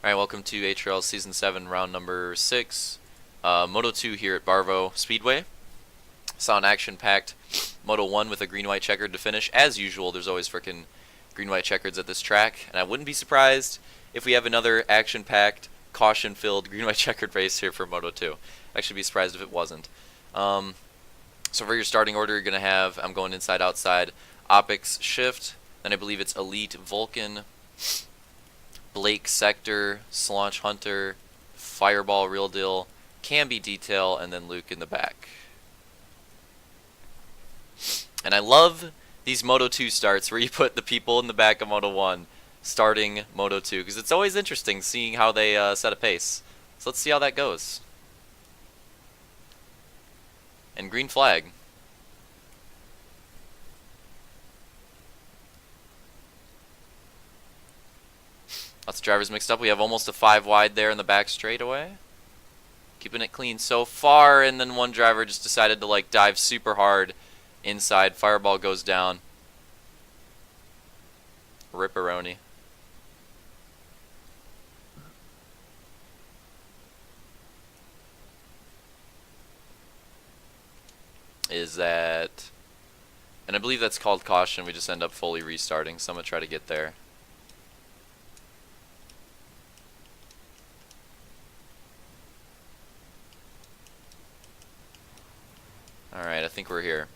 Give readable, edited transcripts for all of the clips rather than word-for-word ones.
Alright, welcome to HRL Season 7, round number 6. Moto 2 here at Barvo Speedway. Saw an action-packed Moto 1 with a green-white checkered to finish. As usual, there's always frickin' green-white checkers at this track, and I wouldn't be surprised if we have another action-packed, caution-filled green-white checkered race here for Moto 2. I'd actually be surprised if it wasn't. So for your starting order, you're going to have, I'm going inside-outside, Opix Shift, then I believe it's Elite Vulcan, Blake Sector, Slaunch Hunter, Fireball Real Deal, Camby Detail, and then Luke in the back. And I love these Moto 2 starts where you put the people in the back of Moto 1 starting Moto 2, because it's always interesting seeing how they set a pace. So let's see how that goes. And green flag. Lots of drivers mixed up. We have almost a 5 wide there in the back straightaway. Keeping it clean so far, and then one driver just decided to like dive super hard inside. Fireball goes down. Ripperoni. Is that... And I believe that's called caution. We just end up fully restarting, so I'm going to try to get there. Alright, I think we're here.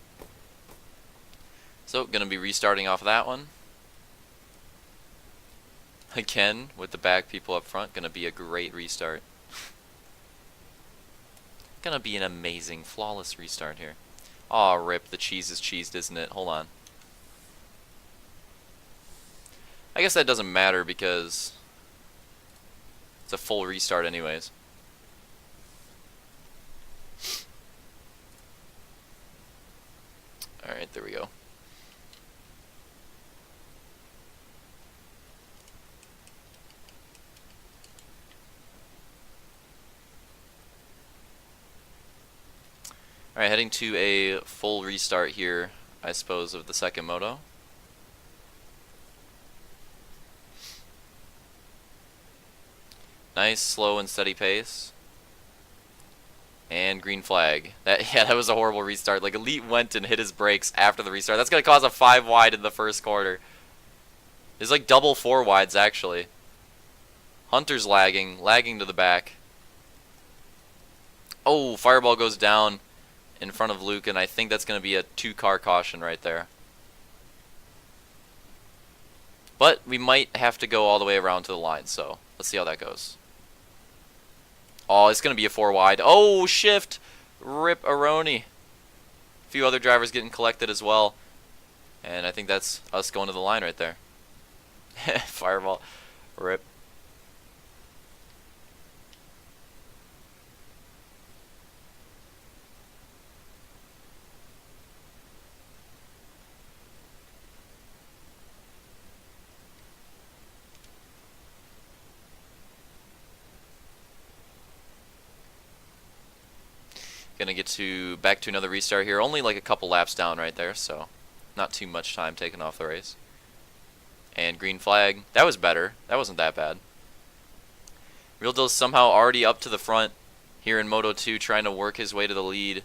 So, gonna be restarting off of that one. Again, with the back people up front, gonna be a great restart. Gonna be an amazing, flawless restart here. Aw, rip, the cheese is cheesed, isn't it? Hold on. I guess that doesn't matter because it's a full restart anyways. Alright, there we go. Alright, heading to a full restart here, I suppose, of the second moto. Nice, slow and steady pace. And green flag. That was a horrible restart. Like, Elite went and hit his brakes after the restart. That's going to cause a 5 wide in the first quarter. There's like double 4 wides, actually. Hunter's lagging to the back. Oh, Fireball goes down in front of Luke, and I think that's going to be a 2-car caution right there. But we might have to go all the way around to the line, so let's see how that goes. Oh, it's going to be a 4 wide. Oh, shift! Rip-a-roni. A few other drivers getting collected as well. And I think that's us going to the line right there. Fireball. Rip. Gonna get back to another restart here. Only like a couple laps down right there, so not too much time taken off the race. And green flag. That was better. That wasn't that bad. Real Deal's somehow already up to the front here in Moto 2, trying to work his way to the lead.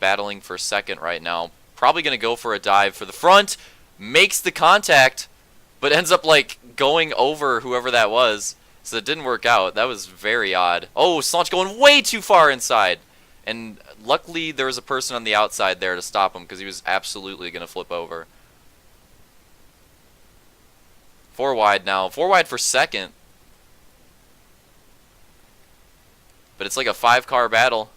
Battling for second right now. Probably gonna go for a dive for the front. Makes the contact, but ends up like going over whoever that was. So it didn't work out. That was very odd. Oh, Slaunch going way too far inside. And luckily there was a person on the outside there to stop him because he was absolutely going to flip over. 4 wide now. 4 wide for second. But it's like a 5-car battle.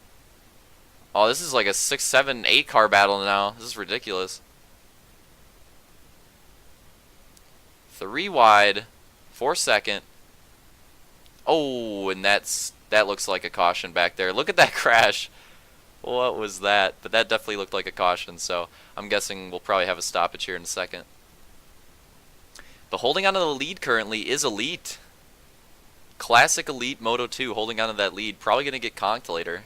Oh, this is like a 6, 7, 8-car battle now. This is ridiculous. 3 wide for second. Oh, and that looks like a caution back there. Look at that crash. What was that? But that definitely looked like a caution, so I'm guessing we'll probably have a stoppage here in a second. But holding on to the lead currently is Elite. Classic Elite Moto 2 holding on to that lead. Probably going to get conked later.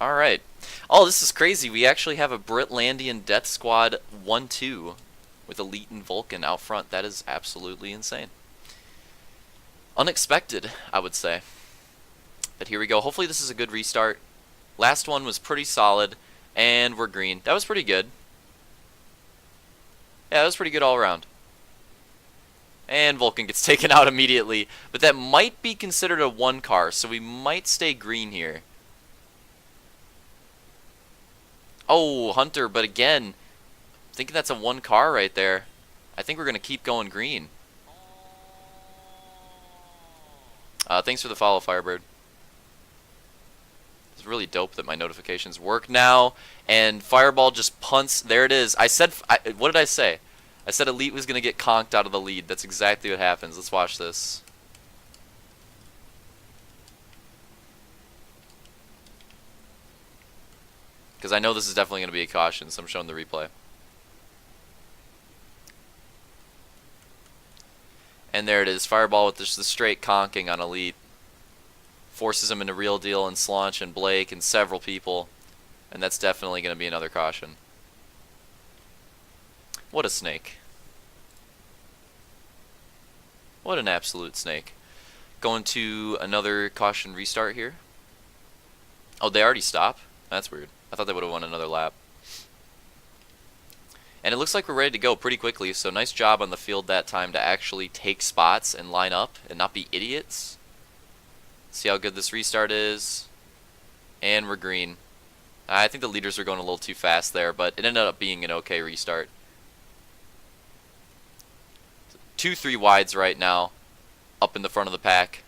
Alright. Oh, this is crazy. We actually have a Britlandian Death Squad 1-2 with Elite and Vulcan out front. That is absolutely insane. Unexpected, I would say. But here we go. Hopefully this is a good restart. Last one was pretty solid, and we're green. That was pretty good. Yeah, that was pretty good all around. And Vulcan gets taken out immediately. But that might be considered a one car, so we might stay green here. Oh, Hunter, but again, I'm thinking that's a one car right there. I think we're going to keep going green. Thanks for the follow, Firebird. It's really dope that my notifications work now. And Fireball just punts. There it is. What did I say? I said Elite was going to get conked out of the lead. That's exactly what happens. Let's watch this. Because I know this is definitely going to be a caution, so I'm showing the replay. And there it is. Fireball with just the straight conking on Elite. Forces him into Real Deal and Slaunch and Blake and several people. And that's definitely going to be another caution. What a snake. What an absolute snake. Going to another caution restart here. Oh, they already stopped? That's weird. I thought they would have won another lap. And it looks like we're ready to go pretty quickly, so nice job on the field that time to actually take spots and line up and not be idiots. See how good this restart is. And we're green. I think the leaders are going a little too fast there, but it ended up being an okay restart. 2-3 wides right now, up in the front of the pack.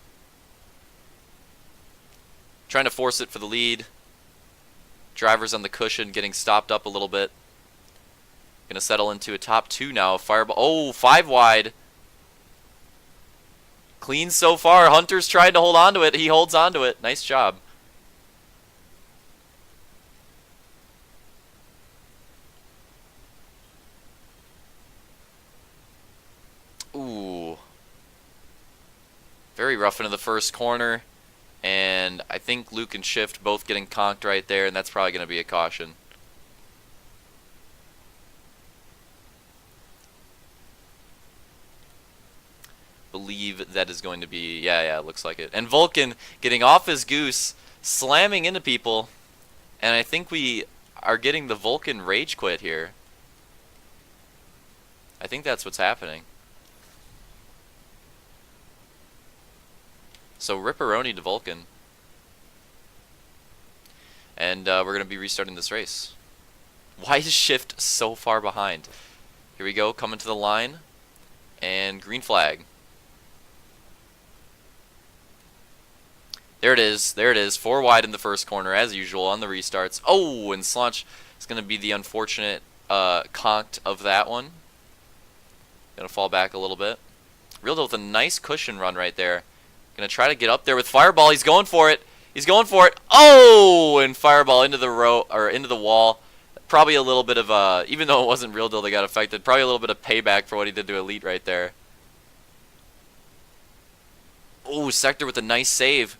Trying to force it for the lead. Drivers on the cushion getting stopped up a little bit. Going to settle into a top 2 now. Fireball. Oh, 5 wide. Clean so far. Hunter's trying to hold on to it. He holds on to it. Nice job. Ooh. Very rough into the first corner. And I think Luke and Shift both getting conked right there, and that's probably going to be a caution. Believe that is going to be, yeah, it looks like it. And Vulcan getting off his goose, slamming into people, and I think we are getting the Vulcan rage quit here. I think that's what's happening. So Ripperoni to Vulcan. And we're going to be restarting this race. Why is Shift so far behind? Here we go, coming to the line. And green flag. There it is. There it is. 4 wide in the first corner, as usual, on the restarts. Oh, and Slaunch is going to be the unfortunate conked of that one. Going to fall back a little bit. Real Deal with a nice cushion run right there. Going to try to get up there with Fireball. He's going for it. He's going for it. Oh, and Fireball into the into the wall. Probably a little bit of even though it wasn't Real Deal that got affected, probably a little bit of payback for what he did to Elite right there. Oh, Sector with a nice save.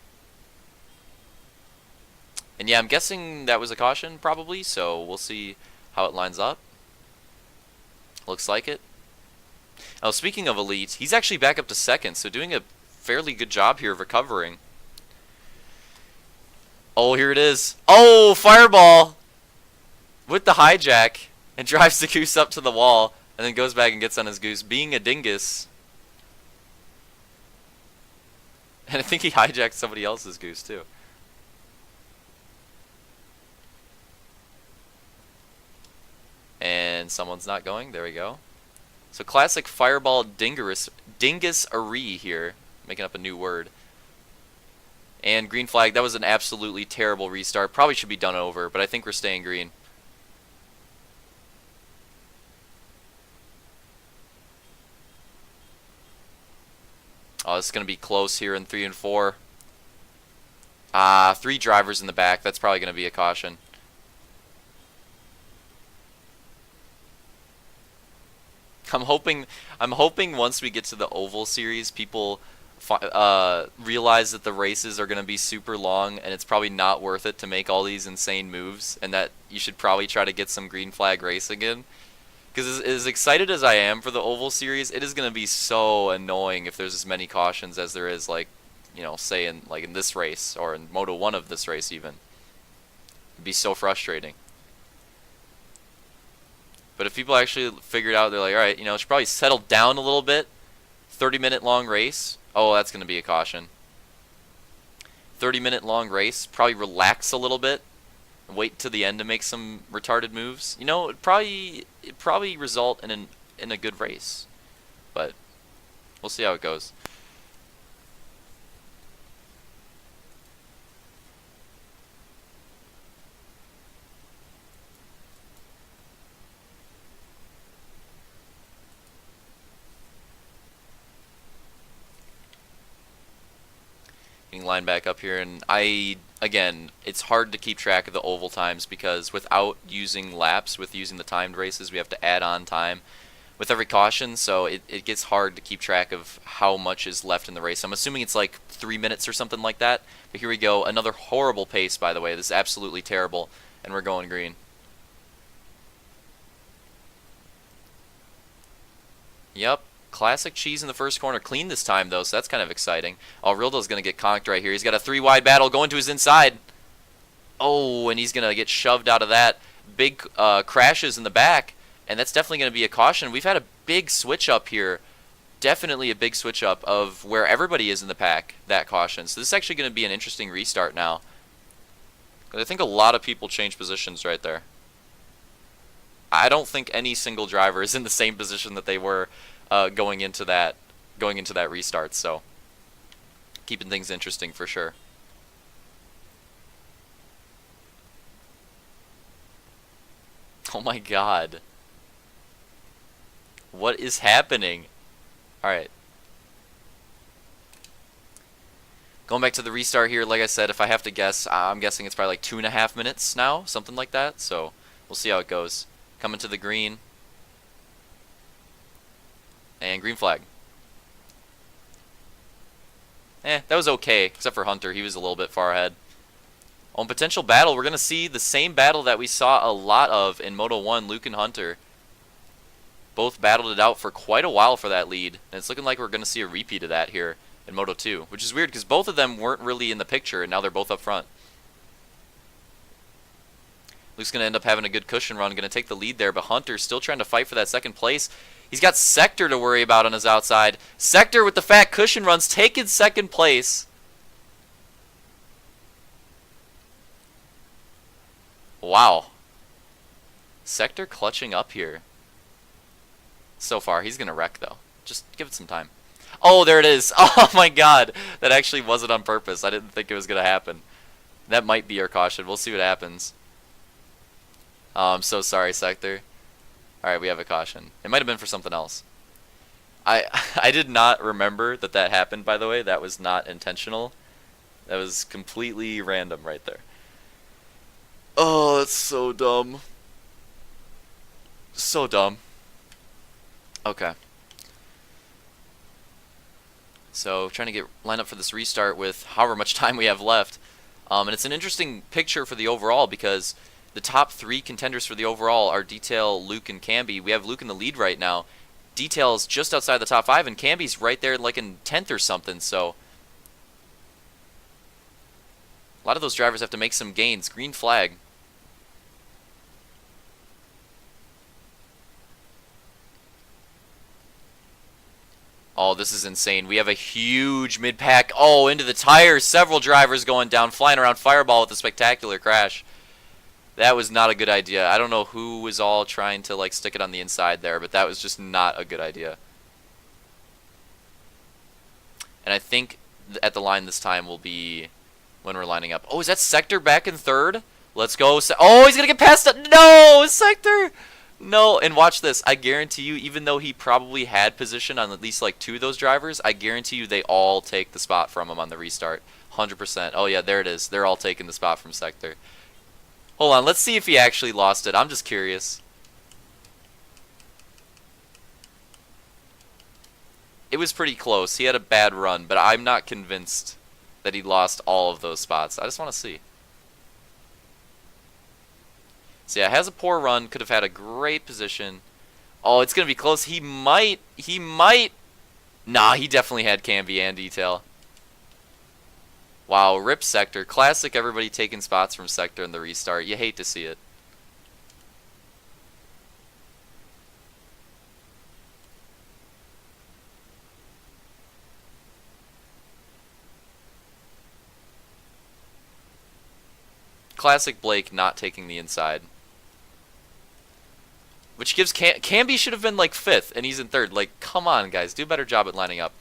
And yeah, I'm guessing that was a caution probably, so we'll see how it lines up. Looks like it. Oh, speaking of Elite, he's actually back up to second, so doing a fairly good job here of recovering. Oh, here it is. Oh, Fireball with the hijack and drives the goose up to the wall and then goes back and gets on his goose, being a dingus. And I think he hijacked somebody else's goose too. And someone's not going. There we go. So classic Fireball dingus-arie here. Making up a new word. And green flag. That was an absolutely terrible restart. Probably should be done over, but I think we're staying green. Oh, it's going to be close here in 3 and 4. 3 drivers in the back. That's probably going to be a caution. I'm hoping once we get to the Oval Series, people realize that the races are going to be super long and it's probably not worth it to make all these insane moves, and that you should probably try to get some green flag racing in. Because as excited as I am for the Oval Series, it is going to be so annoying if there's as many cautions as there is, like, say in this race or in Moto 1 of this race even. It'd be so frustrating. But if people actually figured out, they're like, all right, it should probably settle down a little bit. 30-minute long race. Oh, that's going to be a caution. 30-minute long race. Probably relax a little bit. Wait to the end to make some retarded moves. It'd probably result in a good race. But we'll see how it goes. Line back up here, and again, it's hard to keep track of the oval times because without using laps, with using the timed races, we have to add on time with every caution, so it gets hard to keep track of how much is left in the race. I'm assuming it's like 3 minutes or something like that, but here we go. Another horrible pace, by the way. This is absolutely terrible, and we're going green. Yep. Classic cheese in the first corner. Clean this time, though, so that's kind of exciting. Oh, Rildo's going to get conked right here. He's got a 3-wide battle going to his inside. Oh, and he's going to get shoved out of that. Big crashes in the back, and that's definitely going to be a caution. We've had a big switch up here. Definitely a big switch up of where everybody is in the pack, that caution. So this is actually going to be an interesting restart now. I think a lot of people change positions right there. I don't think any single driver is in the same position that they were going into that restart, so keeping things interesting for sure. Oh my god. What is happening? Alright. Going back to the restart here, like I said, if I have to guess, I'm guessing it's probably like 2.5 minutes now, something like that, so we'll see how it goes. Coming to the green. And green flag. That was okay, except for Hunter. He was a little bit far ahead. On potential battle, we're going to see the same battle that we saw a lot of in Moto 1, Luke and Hunter. Both battled it out for quite a while for that lead, and it's looking like we're going to see a repeat of that here in Moto 2, which is weird because both of them weren't really in the picture, and now they're both up front. Luke's going to end up having a good cushion run, going to take the lead there, but Hunter's still trying to fight for that second place. He's got Sector to worry about on his outside. Sector with the fat cushion runs, taking second place. Wow. Sector clutching up here. So far, he's going to wreck, though. Just give it some time. Oh, there it is. Oh, my God. That actually wasn't on purpose. I didn't think it was going to happen. That might be our caution. We'll see what happens. Oh, I'm so sorry, Sector. Alright, we have a caution. It might have been for something else. I did not remember that happened, by the way. That was not intentional. That was completely random right there. Oh, that's so dumb. So dumb. Okay. So, trying to line up for this restart with however much time we have left. And it's an interesting picture for the overall because the top 3 contenders for the overall are Detail, Luke, and Camby. We have Luke in the lead right now. Detail's just outside the top 5, and Camby's right there like in 10th or something, so a lot of those drivers have to make some gains. Green flag. Oh, this is insane. We have a huge mid-pack. Oh, into the tires. Several drivers going down, flying around Fireball with a spectacular crash. That was not a good idea. I don't know who was all trying to like stick it on the inside there, but that was just not a good idea. And I think at the line this time will be when we're lining up. Oh, is that Sector back in 3rd? Let's go. Oh, he's going to get past it. No, Sector. No, and watch this. I guarantee you, even though he probably had position on at least like 2 of those drivers, I guarantee you they all take the spot from him on the restart. 100%. Oh, yeah, there it is. They're all taking the spot from Sector. Hold on, let's see if he actually lost it. I'm just curious. it was pretty close. He had a bad run, but I'm not convinced that he lost all of those spots. I just want to see. So yeah, has a poor run. Could have had a great position. Oh, it's going to be close. He might. Nah, he definitely had Camby and Detail. Wow, rip Sector. Classic, everybody taking spots from Sector in the restart. You hate to see it. Classic Blake not taking the inside. Which gives Camby should have been like 5th, and he's in 3rd. Like, come on, guys. Do a better job at lining up.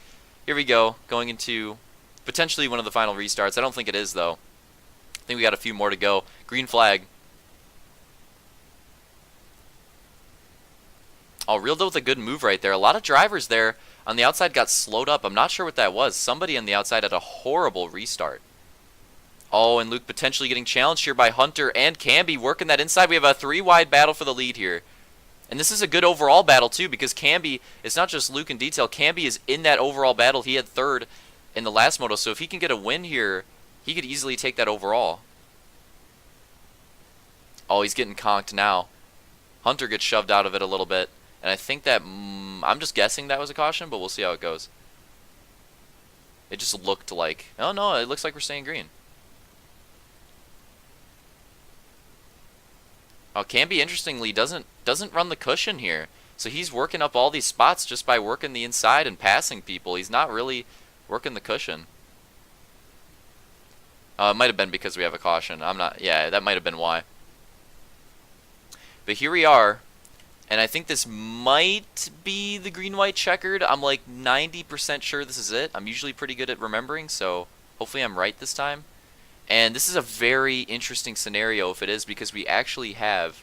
Here we go. Going into potentially one of the final restarts. I don't think it is, though. I think we got a few more to go. Green flag. Oh, Real Deal with a good move right there. A lot of drivers there on the outside got slowed up. I'm not sure what that was. Somebody on the outside had a horrible restart. Oh, and Luke potentially getting challenged here by Hunter and Camby working that inside. We have a 3-wide battle for the lead here. And this is a good overall battle, too, because Camby, it's not just Luke in Detail. Camby is in that overall battle. He had 3rd in the last moto, so if he can get a win here, he could easily take that overall. Oh, he's getting conked now. Hunter gets shoved out of it a little bit. And I think that, I'm just guessing that was a caution, but we'll see how it goes. It just looked like, oh no, it looks like we're staying green. Oh, Camby, interestingly, doesn't run the cushion here. So he's working up all these spots just by working the inside and passing people. He's not really working the cushion. It might have been because we have a caution. Yeah, that might have been why. But here we are. And I think this might be the green-white checkered. I'm like 90% sure this is it. I'm usually pretty good at remembering, so hopefully I'm right this time. And this is a very interesting scenario if it is, because we actually have,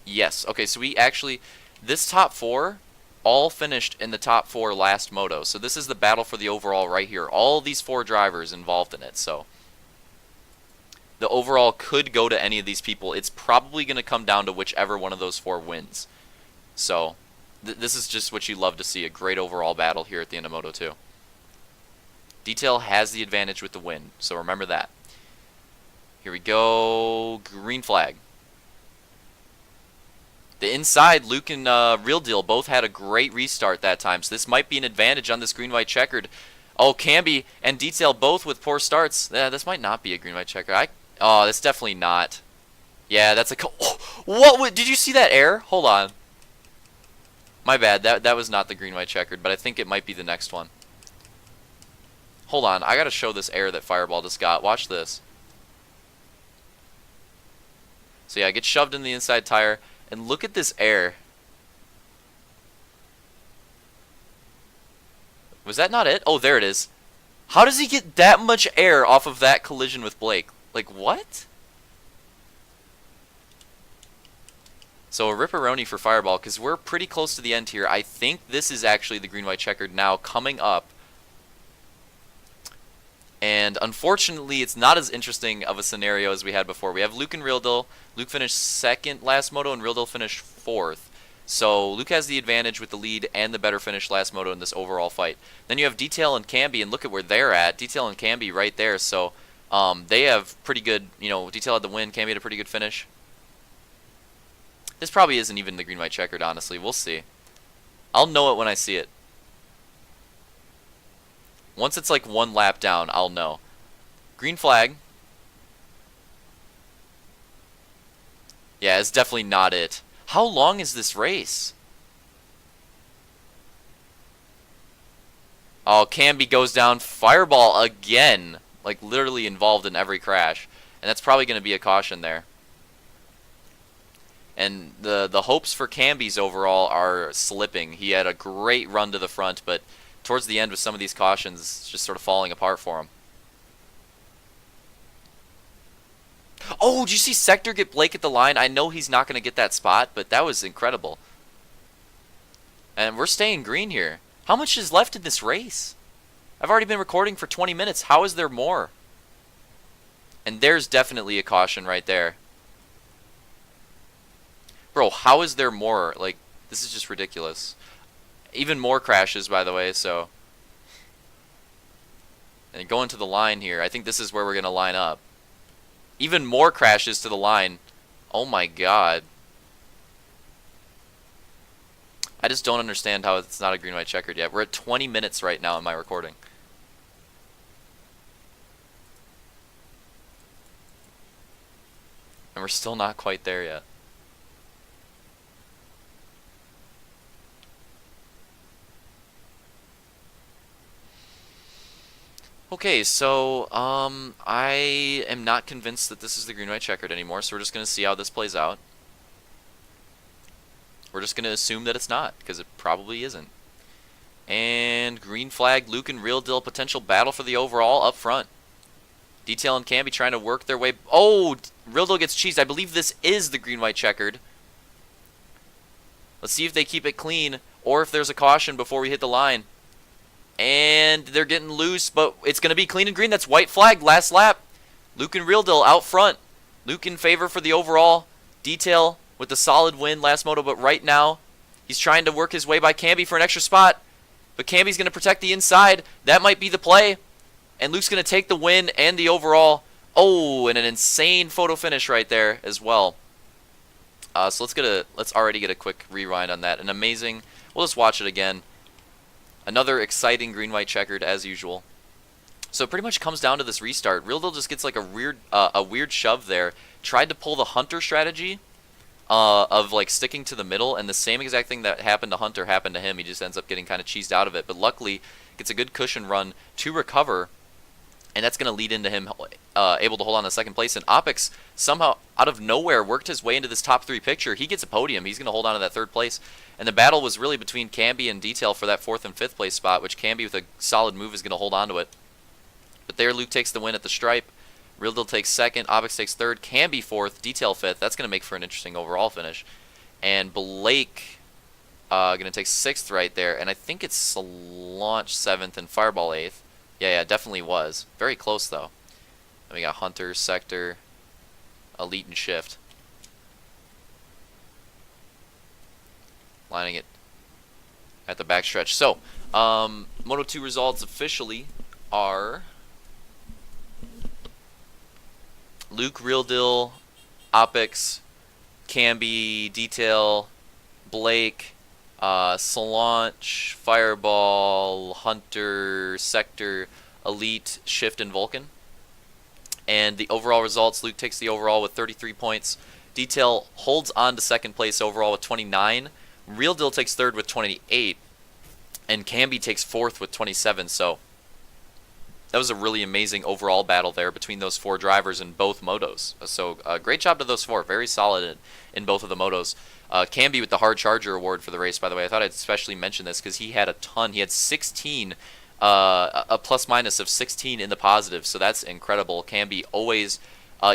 yes, okay, so we actually, this top 4 all finished in the top 4 last moto. So this is the battle for the overall right here. All these 4 drivers involved in it, so the overall could go to any of these people. It's probably going to come down to whichever one of those 4 wins. So this is just what you love to see, a great overall battle here at the end of Moto 2. Detail has the advantage with the win, so remember that. Here we go. Green flag. The inside, Luke and Real Deal both had a great restart that time, so this might be an advantage on this green-white checkered. Oh, Camby and Detail both with poor starts. Yeah, this might not be a green-white checkered. Oh, that's definitely not. Yeah, that's a... Oh, what? Did you see that air? Hold on. My bad. That was not the green-white checkered, but I think it might be the next one. Hold on, I gotta show this air that Fireball just got. Watch this. So yeah, I get shoved in the inside tire, and look at this air. Was that not it? Oh, there it is. How does he get that much air off of that collision with Blake? Like, what? So a ripperoni for Fireball, because we're pretty close to the end here. I think this is actually the green-white checkered now coming up. And unfortunately, it's not as interesting of a scenario as we had before. We have Luke and Real Deal. Luke finished 2nd last moto, and Real Deal finished 4th. So Luke has the advantage with the lead and the better finish last moto in this overall fight. Then you have Detail and Camby, and look at where they're at. Detail and Camby right there. So they have pretty good, you know, Detail had the win. Camby had a pretty good finish. This probably isn't even the green-white checkered, honestly. We'll see. I'll know it when I see it. Once it's like 1 lap down, I'll know. Green flag. Yeah, it's definitely not it. How long is this race? Oh, Camby goes down. Fireball again. Like, literally involved in every crash. And that's probably going to be a caution there. And the hopes for Camby's overall are slipping. He had a great run to the front, but towards the end with some of these cautions, it's just sort of falling apart for him. Oh, did you see Sector get Blake at the line? I know he's not going to get that spot, but that was incredible. And we're staying green here. How much is left in this race? I've already been recording for 20 minutes. How is there more? And there's definitely a caution right there. Bro, how is there more? Like, this is just ridiculous. Even more crashes, by the way, so. And going to the line here, I think this is where we're going to line up. Even more crashes to the line. Oh my god. I just don't understand how it's not a green-white checkered yet. We're at 20 minutes right now in my recording. And we're still not quite there yet. Okay, so I am not convinced that this is the green-white checkered anymore, so we're just going to see how this plays out. We're just going to assume that it's not, because it probably isn't. And green flag, Luke and Real Deal, potential battle for the overall up front. Detail and Camby trying to work their way. Oh, Real Deal gets cheesed. I believe this is the green-white checkered. Let's see if they keep it clean, or if there's a caution before we hit the line. And they're getting loose, but it's going to be clean and green. That's white flag, last lap. Luke and Real Deal out front. Luke in favor for the overall. Detail with the solid win last moto, but right now he's trying to work his way by Camby for an extra spot. But Camby's going to protect the inside. That might be the play. And Luke's going to take the win and the overall. Oh, and an insane photo finish right there as well. So let's already get a quick rewind on that. An amazing. We'll just watch it again. Another exciting green-white checkered as usual. So it pretty much comes down to this restart. Real Deal just gets like a weird shove there. Tried to pull the Hunter strategy of like sticking to the middle, and the same exact thing that happened to Hunter happened to him. He just ends up getting kind of cheesed out of it. But luckily, gets a good cushion run to recover, and that's going to lead into him able to hold on to second place. And Opix somehow out of nowhere worked his way into this top 3 picture. He gets a podium. He's going to hold on to that 3rd place. And the battle was really between Camby and Detail for that 4th and 5th place spot, which Camby with a solid move is going to hold on to it. But there, Luke takes the win at the stripe. Real Deal takes 2nd. Opix takes 3rd. Camby 4th. Detail 5th. That's going to make for an interesting overall finish. And Blake going to take 6th right there. And I think it's Launch 7th and Fireball 8th. Yeah, definitely was. Very close, though. Then we got Hunter, Sector, Elite, and Shift. Lining it at the backstretch. So, Moto 2 results officially are Luke, Real Deal, Opix, Camby, Detail, Blake, Solange, Fireball, Hunter, Sector, Elite, Shift, and Vulcan. And the overall results, Luke takes the overall with 33 points. Detail holds on to 2nd place overall with 29. Real Deal takes 3rd with 28. And Camby takes 4th with 27. So that was a really amazing overall battle there between those 4 drivers in both motos. So great job to those 4. Very solid in both of the motos. Camby with the Hard Charger award for the race, by the way. I thought I'd especially mention this because he had a ton. He had 16, a plus-minus of 16 in the positive, so that's incredible. Camby always,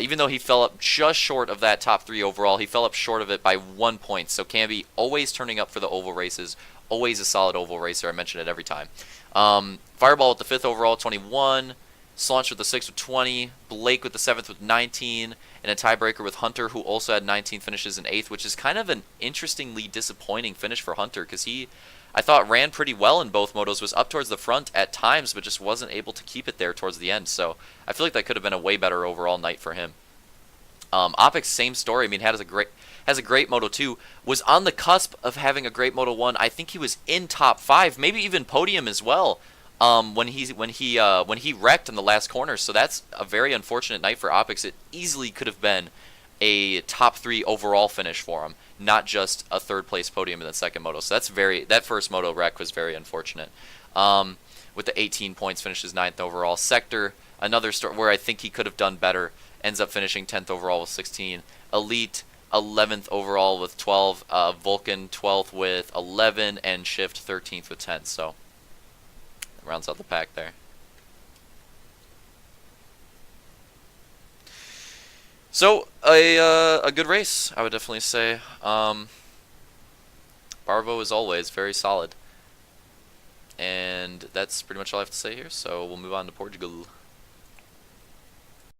even though he fell up just short of that top 3 overall, he fell up short of it by 1 point. So Camby always turning up for the oval races, always a solid oval racer. I mention it every time. Fireball with the 5th overall, 21. Slaunch with the 6th with 20. Blake with the 7th with 19. And a tiebreaker with Hunter, who also had 19 finishes in 8th, which is kind of an interestingly disappointing finish for Hunter, because he, I thought, ran pretty well in both motos, was up towards the front at times, but just wasn't able to keep it there towards the end. So I feel like that could have been a way better overall night for him. Opix, same story. I mean, has a great Moto 2. Was on the cusp of having a great Moto 1. I think he was in top 5, maybe even podium as well. When he wrecked in the last corner. So that's a very unfortunate night for Opix. It easily could have been a top 3 overall finish for him, not just a 3rd place podium in the 2nd moto. So that first moto wreck was very unfortunate. With the 18 points, finishes 9th overall. Sector, another story where I think he could have done better, ends up finishing 10th overall with 16. Elite, 11th overall with 12. Vulcan, 12th with 11, and Shift, 13th with 10. So rounds out the pack there. So a good race, I would definitely say. Barvo, as always, very solid. And that's pretty much all I have to say here, so we'll move on to Portugal.